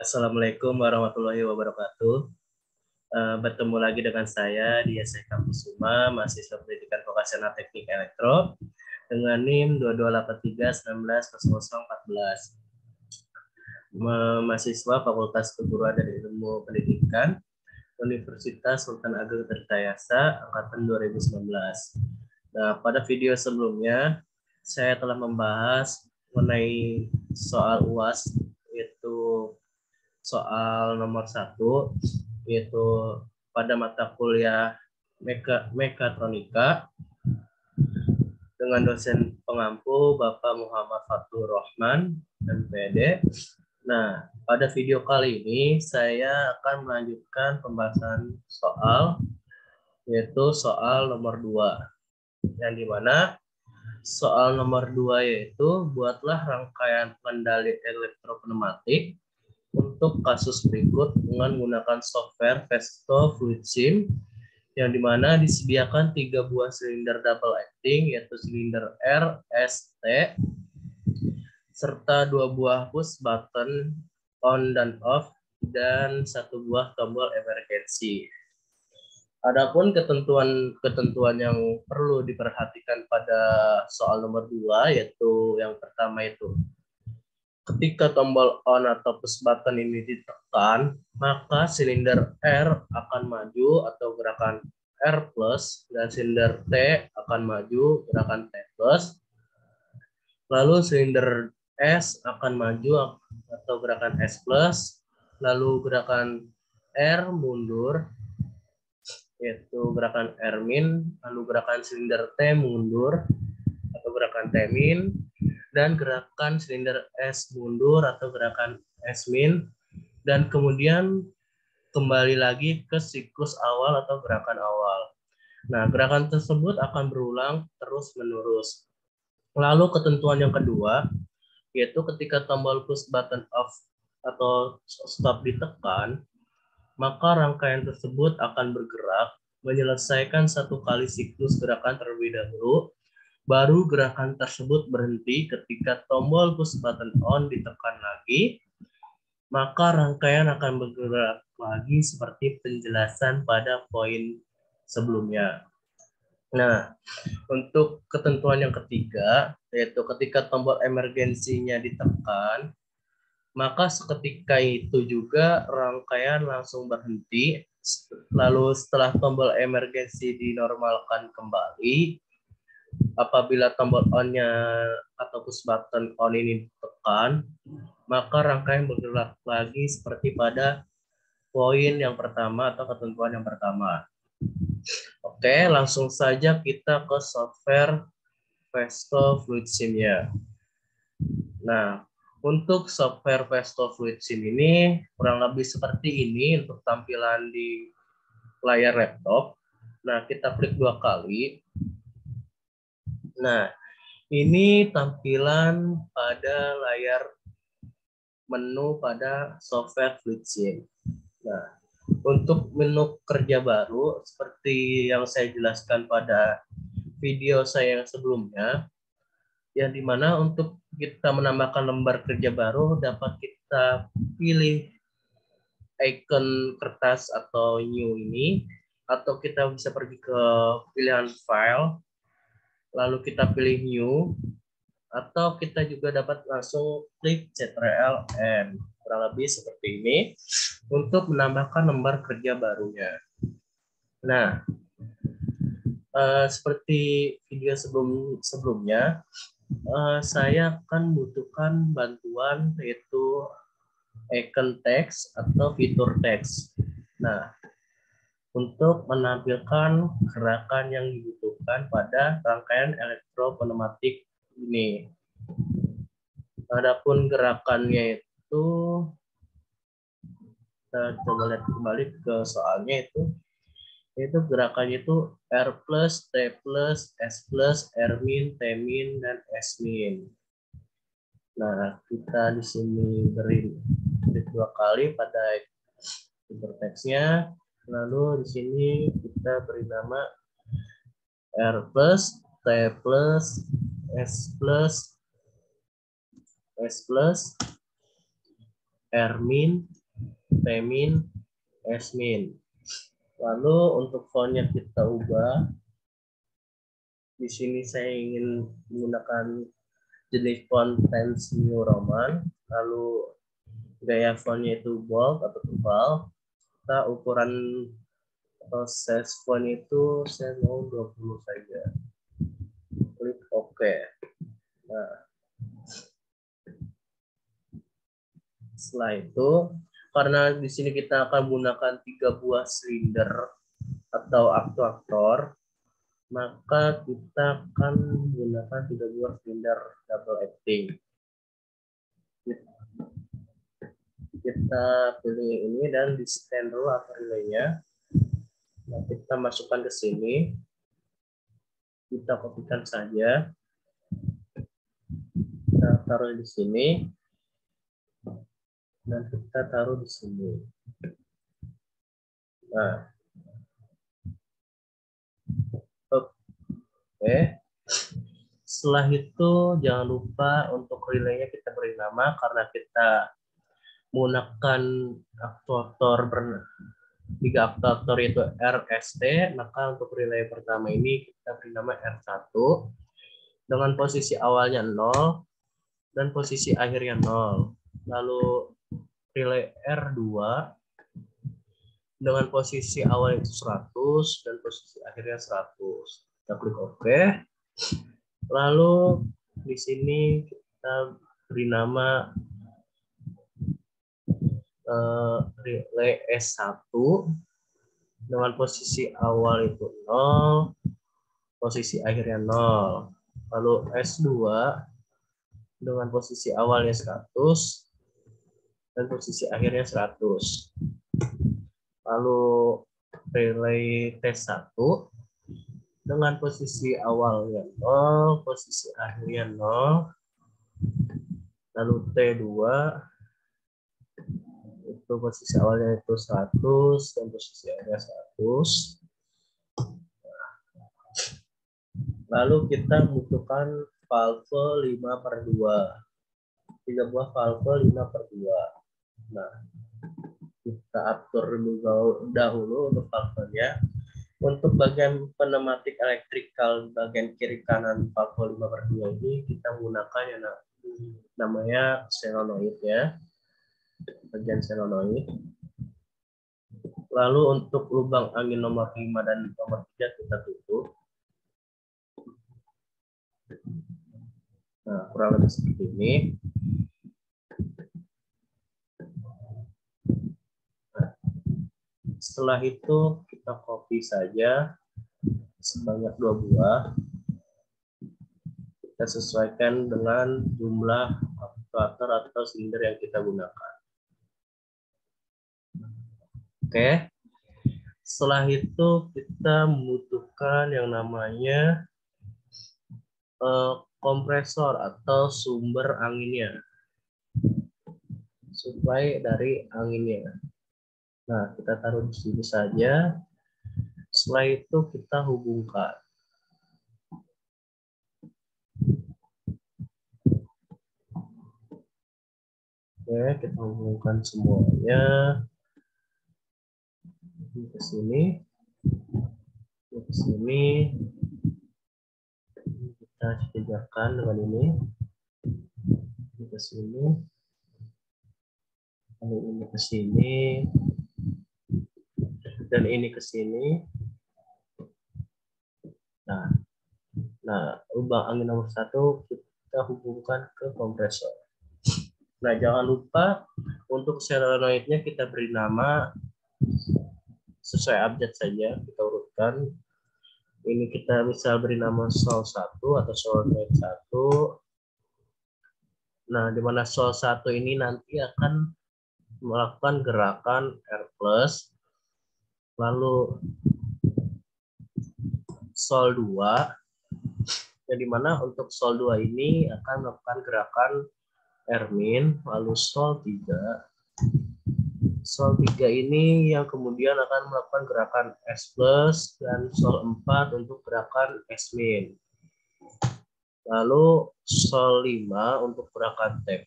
Assalamualaikum warahmatullahi wabarakatuh. Bertemu lagi dengan saya di SK Kusuma, mahasiswa pendidikan vokasional teknik elektro dengan NIM 2283190014. Mahasiswa Fakultas Keguruan dan Ilmu Pendidikan Universitas Sultan Ageng Tirtayasa angkatan 2019. Nah, pada video sebelumnya saya telah membahas mengenai soal UAS, yaitu soal nomor 1, yaitu pada mata kuliah mekatronika dengan dosen pengampu Bapak Muhammad Fatur Rahman, MPD. Nah, pada video kali ini saya akan melanjutkan pembahasan soal, yaitu soal nomor 2, yang dimana soal nomor 2 yaitu buatlah rangkaian kendali elektropneumatik untuk kasus berikut dengan menggunakan software Festo Fluid Sim, yang dimana disediakan 3 buah silinder double acting, yaitu silinder R, S, T, serta 2 buah push button on dan off, dan 1 buah tombol emergency. Adapun ketentuan yang perlu diperhatikan pada soal nomor 2, yaitu yang pertama itu ketika tombol on atau push button ini ditekan, maka silinder R akan maju atau gerakan R+, dan silinder T akan maju gerakan T+. Lalu silinder S akan maju atau gerakan S+, lalu gerakan R mundur, yaitu gerakan R-, lalu gerakan silinder T mundur atau gerakan T-, dan gerakan silinder S mundur atau gerakan S-, dan kemudian kembali lagi ke siklus awal atau gerakan awal. Nah, gerakan tersebut akan berulang terus-menerus. Lalu ketentuan yang kedua, yaitu ketika tombol push button off atau stop ditekan, maka rangkaian tersebut akan bergerak menyelesaikan 1 kali siklus gerakan terlebih dahulu, baru gerakan tersebut berhenti ketika tombol push button on ditekan lagi, maka rangkaian akan bergerak lagi seperti penjelasan pada poin sebelumnya. Nah, untuk ketentuan yang ketiga, yaitu ketika tombol emergensinya ditekan, maka seketika itu juga rangkaian langsung berhenti. Lalu setelah tombol emergensi dinormalkan kembali, apabila tombol on-nya atau push button on ini ditekan, maka rangkaian bergerak lagi seperti pada poin yang pertama atau ketentuan yang pertama. Oke, langsung saja kita ke software Festo Fluid Sim-nya. Nah, untuk software Festo Fluid Sim ini kurang lebih seperti ini untuk tampilan di layar laptop. Nah, kita klik 2 kali. Nah, ini tampilan pada layar menu pada software Fluid Sim. Nah, untuk menu kerja baru seperti yang saya jelaskan pada video saya yang sebelumnya, yang dimana untuk kita menambahkan lembar kerja baru dapat kita pilih icon kertas atau new ini, atau kita bisa pergi ke pilihan file, lalu kita pilih new, atau kita juga dapat langsung klik Ctrl N, kurang lebih seperti ini untuk menambahkan lembar kerja barunya. Nah, seperti video sebelumnya, saya akan membutuhkan bantuan yaitu icon text atau fitur text. Nah, untuk menampilkan gerakan yang dibutuhkan pada rangkaian elektropneumatik ini. Adapun gerakannya itu, kita coba lihat kembali ke soalnya itu gerakannya itu R+, T+, S+, R-, T-, dan S-. Nah, kita di sini beri klik 2 kali pada fitur teksnya, lalu di sini kita beri nama R+, T+, S+, S+, R min, T min, S min. Lalu untuk fontnya kita ubah. Di sini saya ingin menggunakan jenis font Times New Roman. Lalu gaya fontnya itu bold atau tebal. Kita ukuran size font itu saya mau 20 saja. Klik OK. Nah, setelah itu, karena di sini kita akan menggunakan 3 buah silinder atau aktuator, maka kita akan menggunakan 3 buah silinder double acting. Kita pilih ini dan di stand dulu atau relaynya. Nah, kita masukkan ke sini. Kita kopikan saja. Kita taruh di sini. Dan kita taruh di sini. Nah. Oke. Setelah itu jangan lupa untuk relaynya kita beri nama karena kita menggunakan aktuator 3 aktuator yaitu RST, maka untuk relay pertama ini kita beri nama R1 dengan posisi awalnya 0 dan posisi akhirnya 0. Lalu relay R2 dengan posisi awal itu 100 dan posisi akhirnya 100. Kita klik OK. Lalu di sini kita beri nama relay S1 dengan posisi awal itu 0, posisi akhirnya 0. Lalu S2 dengan posisi awalnya 100 dan posisi akhirnya 100. Lalu relay T1 dengan posisi awalnya 0, posisi akhirnya 0. Lalu T2 itu posisi awalnya itu 100 dan posisi akhirnya 100. Lalu kita membutuhkan valve 5/2. 3 buah valve 5/2. Nah, kita atur dahulu untuk valve-nya. Untuk bagian pneumatik elektrikal bagian kiri kanan valve 5/2 ini kita menggunakan yang namanya solenoid ya. Bagian solenoid. Lalu untuk lubang angin nomor 5 dan nomor 3 kita tutup. Nah, kurang lebih seperti ini. Nah, setelah itu kita copy saja sebanyak 2 buah. Kita sesuaikan dengan jumlah aktuator atau silinder yang kita gunakan. Oke. Setelah itu kita membutuhkan yang namanya kompresor atau sumber anginnya. Suplai dari anginnya. Nah, kita taruh di sini saja. Setelah itu kita hubungkan. Oke, kita hubungkan semuanya. Ini ke sini. Ini ke sini. Kita sejajarkan dengan ini. Ini ke sini. Lalu ini ke sini. Dan ini ke sini. Nah, lubang angin nomor 1 kita hubungkan ke kompresor. Nah, jangan lupa untuk solenoidnya kita beri nama sesuai abjad saja, kita urutkan. Ini kita bisa beri nama sol 1 atau solenoid 1. Nah, di mana sol 1 ini nanti akan melakukan gerakan R+, lalu sol 2, yang dimana untuk sol 2 ini akan melakukan gerakan R-, lalu sol 3. Sol 3 ini yang kemudian akan melakukan gerakan S+, dan sol 4 untuk gerakan S-. Lalu sol 5 untuk gerakan T+.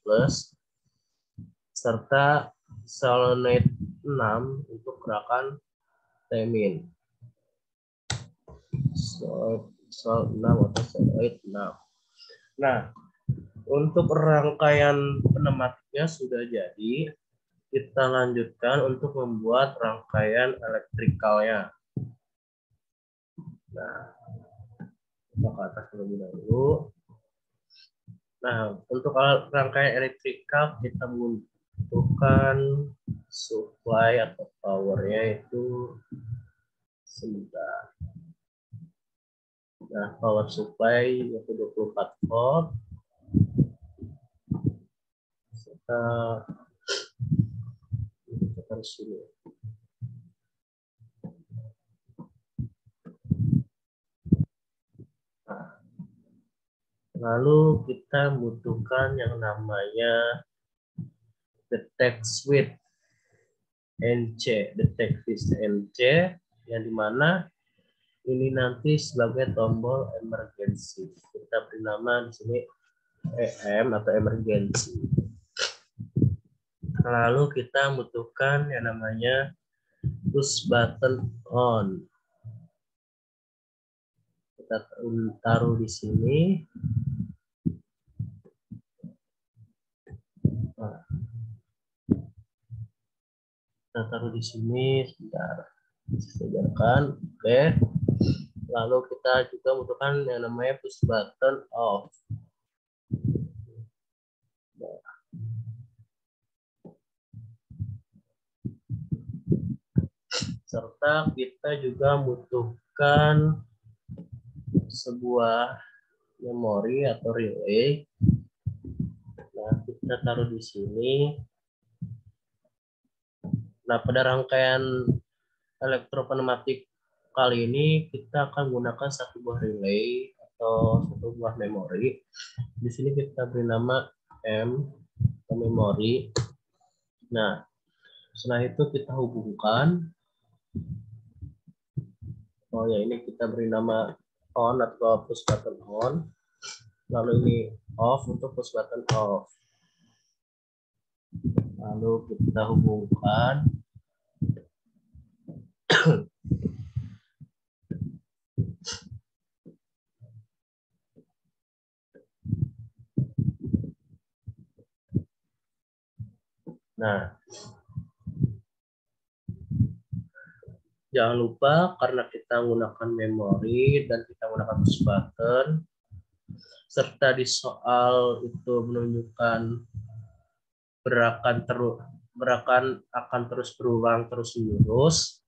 serta solenoid 6 untuk gerakan T-min. Sol 6 atau solenoid 6. Nah, untuk rangkaian pneumatiknya sudah jadi. Kita lanjutkan untuk membuat rangkaian elektrikalnya. Nah, kita ke atas terlebih dahulu. Nah, untuk rangkaian elektrikal kita membutuhkan supply atau powernya itu sebentar. Nah, power supply yaitu 24 volt. Kita sini. Nah, lalu kita butuhkan yang namanya detect switch NC, detect switch NC, yang dimana ini nanti sebagai tombol emergency. Kita beri nama di sini EM atau emergency. Lalu kita butuhkan yang namanya push button on. Kita taruh di sini. Nah, kita taruh di sini. Sebentar, sejarkan. Oke. Lalu kita juga butuhkan yang namanya push button off. Serta kita juga butuhkan sebuah memori atau relay. Nah, kita taruh di sini. Nah, pada rangkaian elektropneumatik kali ini kita akan menggunakan satu buah relay atau satu buah memori. Di sini kita beri nama M atau memori. Nah, setelah itu kita hubungkan. Oh ya, ini kita beri nama on atau push button on. Lalu ini off untuk push button off. Lalu kita hubungkan. Nah, jangan lupa karena kita menggunakan memori dan kita menggunakan push button, serta di soal itu menunjukkan gerakan akan terus berulang terus menerus,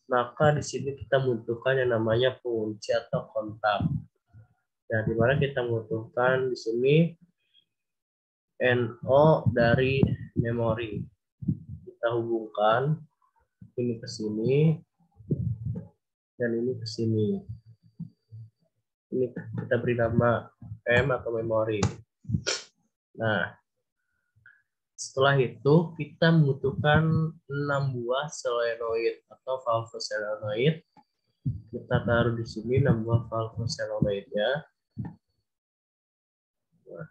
maka di sini kita membutuhkan yang namanya pengunci atau kontak. Nah, di mana kita membutuhkan di sini NO dari memori. Kita hubungkan ini ke sini dan ini ke sini. Ini kita beri nama M atau memori. Nah, setelah itu kita membutuhkan 6 buah solenoid atau valve solenoid. Kita taruh di sini 6 buah valve solenoidnya. Nah,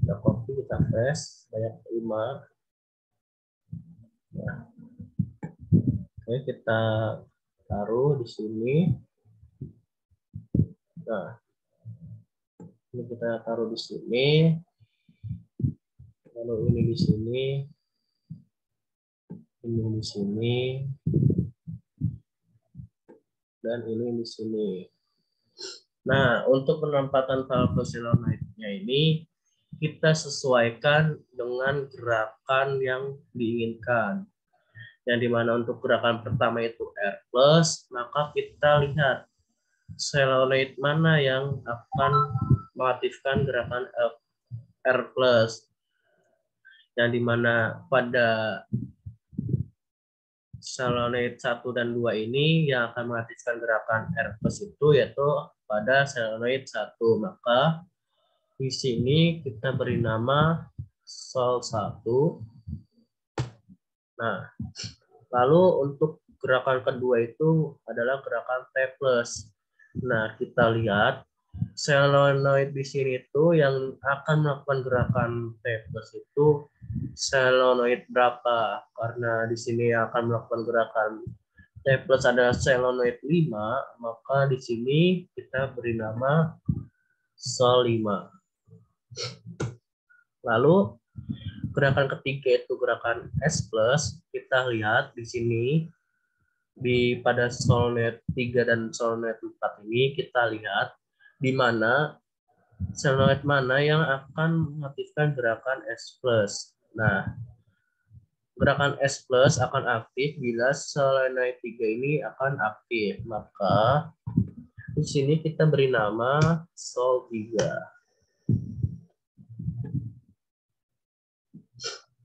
kita copy, kita paste banyak 5. Nah, oke, kita taruh di sini. Nah, ini kita taruh di sini. Lalu ini di sini. Ini di sini. Dan ini di sini. Nah, untuk penempatan valve solenoidnya ini kita sesuaikan dengan gerakan yang diinginkan. Yang dimana untuk gerakan pertama itu R+, maka kita lihat solenoid mana yang akan mengaktifkan gerakan R+. Yang dimana pada solenoid 1 dan 2 ini yang akan mengaktifkan gerakan R+ itu yaitu pada solenoid 1. Maka di sini kita beri nama sol 1. Nah, lalu untuk gerakan kedua itu adalah gerakan T+. Nah, kita lihat solenoid di sini itu yang akan melakukan gerakan T+ itu Selenoid berapa? Karena di sini akan melakukan gerakan T plus adalah selenoid 5, maka di sini kita beri nama sol 5. Lalu gerakan ketiga itu gerakan S plus. Kita lihat di sini pada solenoid 3 dan solenoid 4 ini kita lihat di mana selenoid mana yang akan mengaktifkan gerakan S plus. Nah, gerakan S plus akan aktif bila solenoid 3 ini akan aktif. Maka di sini kita beri nama sol 3.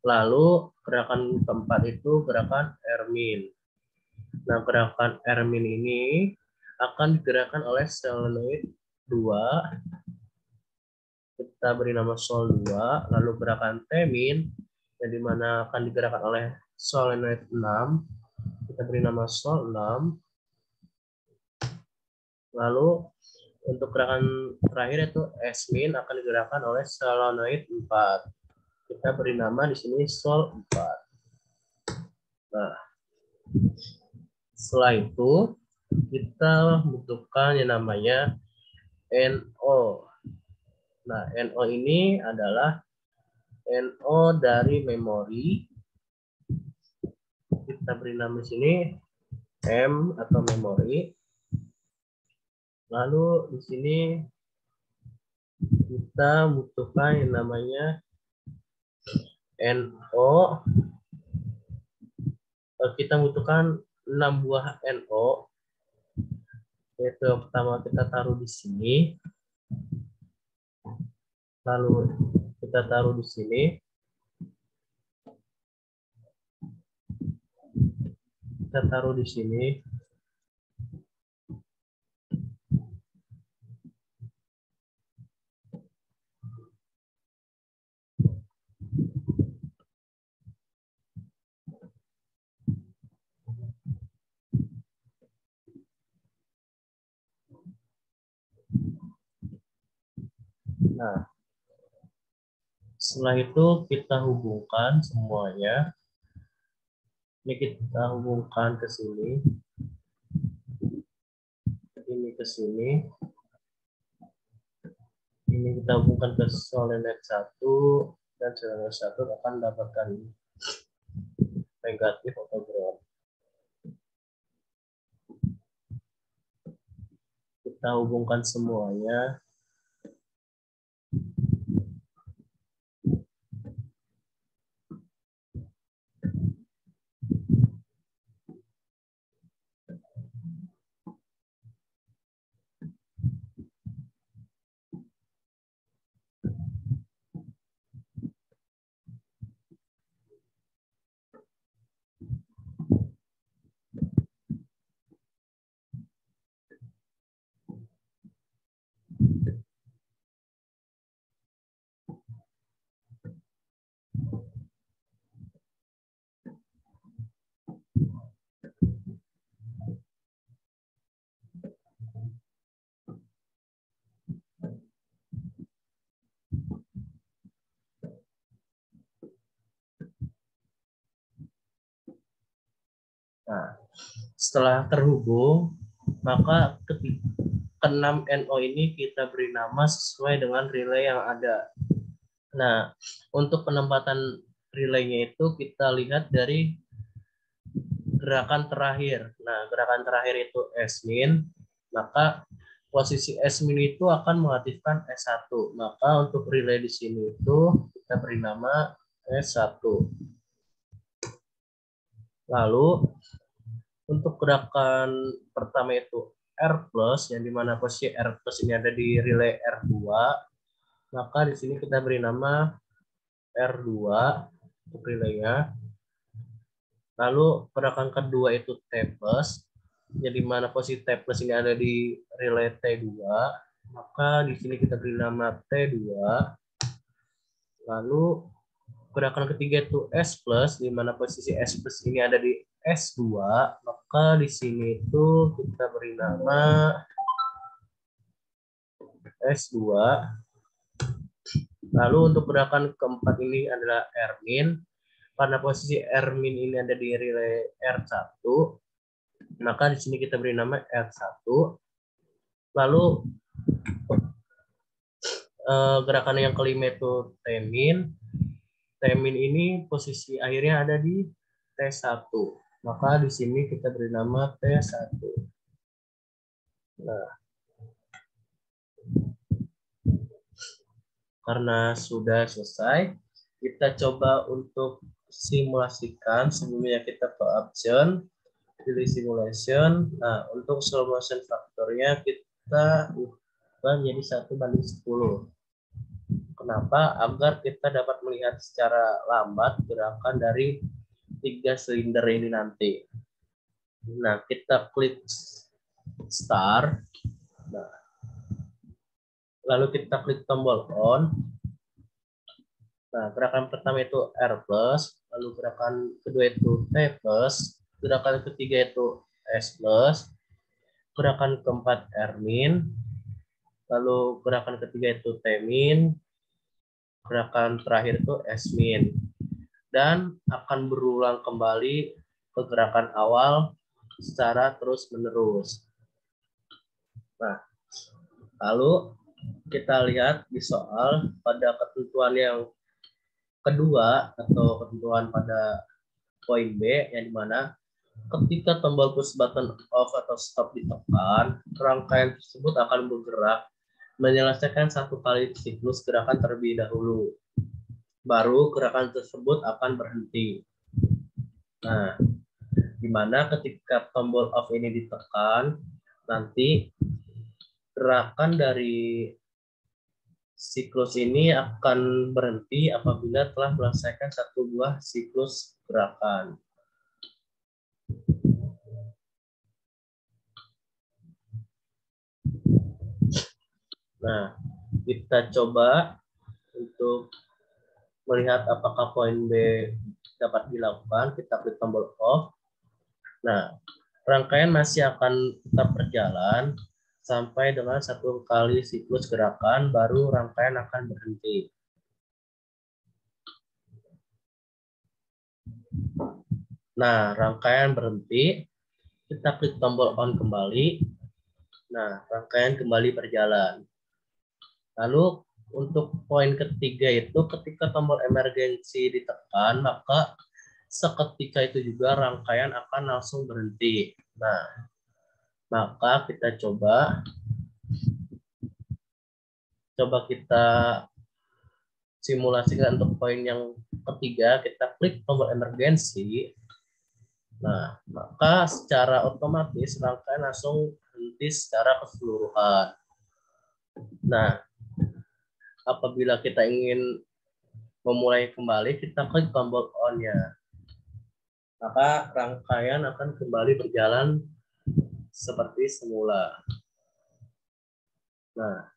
Lalu gerakan keempat itu gerakan Ermin. Nah, gerakan Ermin ini akan digerakkan oleh selenoid 2. Kita beri nama sol 2. Lalu gerakan Temin yang dimana akan digerakkan oleh solenoid 6. Kita beri nama sol 6. Lalu untuk gerakan terakhir itu S-min akan digerakkan oleh solenoid 4. Kita beri nama di sini sol 4. Nah, setelah itu kita butuhkan yang namanya NO. Nah, NO ini adalah NO dari memori. Kita beri nama di sini M atau memori. Lalu di sini kita butuhkan yang namanya NO. Kita butuhkan 6 buah NO. Yaitu yang pertama kita taruh di sini. Lalu kita taruh di sini. Kita taruh di sini. Nah, setelah itu kita hubungkan semuanya. Ini kita hubungkan ke sini. Ini ke sini. Ini kita hubungkan ke solenoid 1 dan solenoid 1 akan mendapatkan negatif atau ground. Kita hubungkan semuanya. Nah, setelah terhubung, maka ke-6 NO ini kita beri nama sesuai dengan relay yang ada. Nah, untuk penempatan relaynya itu kita lihat dari gerakan terakhir. Nah, gerakan terakhir itu S-min, maka posisi S-min itu akan mengaktifkan S1. Maka untuk relay di sini itu kita beri nama S1. Lalu untuk gerakan pertama itu R+, yang dimana posisi R+ ini ada di relay R2, maka di sini kita beri nama R2 untuk relaynya. Lalu gerakan kedua itu T+, yang dimana posisi T+ ini ada di relay T2, maka di sini kita beri nama T2. Lalu gerakan ketiga itu S+, di mana posisi S+ ini ada di S2, maka di sini itu kita beri nama S2. Lalu untuk gerakan keempat ini adalah R-min. Karena posisi R-min ini ada di relay R1, maka di sini kita beri nama R1. Lalu gerakan yang kelima itu T-min. T-min ini posisi akhirnya ada di T1. Maka di sini kita beri nama T1. Nah, karena sudah selesai, kita coba untuk simulasikan. Sebelumnya kita ke option, pilih simulation. Nah, untuk slow motion faktornya kita ubah menjadi 1:10. Kenapa? Agar kita dapat melihat secara lambat gerakan dari 3 silinder ini nanti. Nah, kita klik start. Nah, lalu kita klik tombol on. Nah, gerakan pertama itu R+, lalu gerakan kedua itu T+, gerakan ketiga itu S+, gerakan keempat R-min, lalu gerakan ketiga itu T-min, gerakan terakhir itu S-min. Dan akan berulang kembali ke gerakan awal secara terus-menerus. Nah, lalu kita lihat di soal pada ketentuan yang kedua atau ketentuan pada poin B, yang dimana ketika tombol push button off atau stop ditekan, rangkaian tersebut akan bergerak menyelesaikan satu kali siklus gerakan terlebih dahulu. Baru gerakan tersebut akan berhenti. Nah, dimana ketika tombol off ini ditekan, nanti gerakan dari siklus ini akan berhenti apabila telah menyelesaikan satu buah siklus gerakan. Nah, kita coba untuk melihat apakah poin B dapat dilakukan. Kita klik tombol off. Nah, rangkaian masih akan tetap berjalan sampai dengan satu kali siklus gerakan, baru rangkaian akan berhenti. Nah, rangkaian berhenti. Kita klik tombol on kembali. Nah, rangkaian kembali berjalan. Lalu untuk poin ketiga itu ketika tombol emergency ditekan, maka seketika itu juga rangkaian akan langsung berhenti. Nah, maka kita coba kita simulasikan untuk poin yang ketiga. Kita klik tombol emergency. Nah, maka secara otomatis rangkaian langsung berhenti secara keseluruhan. Nah, apabila kita ingin memulai kembali, kita klik tombol on-nya. Maka rangkaian akan kembali berjalan seperti semula. Nah,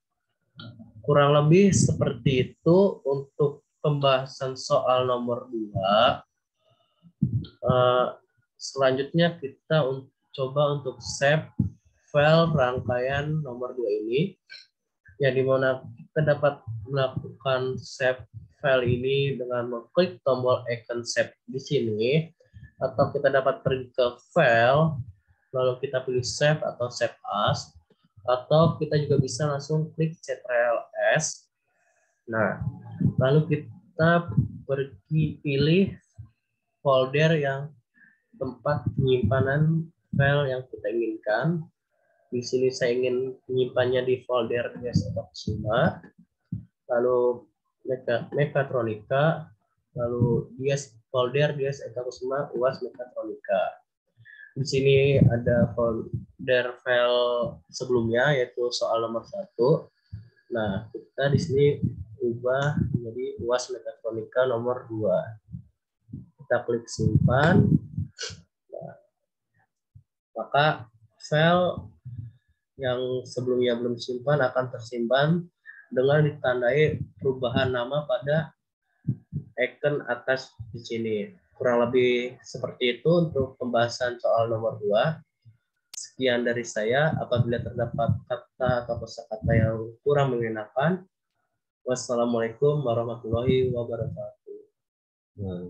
kurang lebih seperti itu untuk pembahasan soal nomor 2. Selanjutnya kita coba untuk save file rangkaian nomor 2 ini, yang dimana kita dapat melakukan save file ini dengan mengklik tombol icon save di sini, atau kita dapat pergi ke file, lalu kita pilih save atau save as, atau kita juga bisa langsung klik Ctrl S. Nah, lalu kita pergi pilih folder yang tempat penyimpanan file yang kita inginkan. Di sini saya ingin menyimpannya di folder DS Kusuma, lalu Mekatronika, lalu folder DS Kusuma UAS Mekatronika. Di sini ada folder file sebelumnya, yaitu soal nomor 1. Nah, kita di sini ubah menjadi UAS Mekatronika nomor 2. Kita klik simpan. Nah, maka file yang sebelumnya belum disimpan akan tersimpan dengan ditandai perubahan nama pada icon atas di sini. Kurang lebih seperti itu untuk pembahasan soal nomor 2. Sekian dari saya. Apabila terdapat kata atau kosakata yang kurang mengenakan, Wassalamualaikum warahmatullahi wabarakatuh. Nah,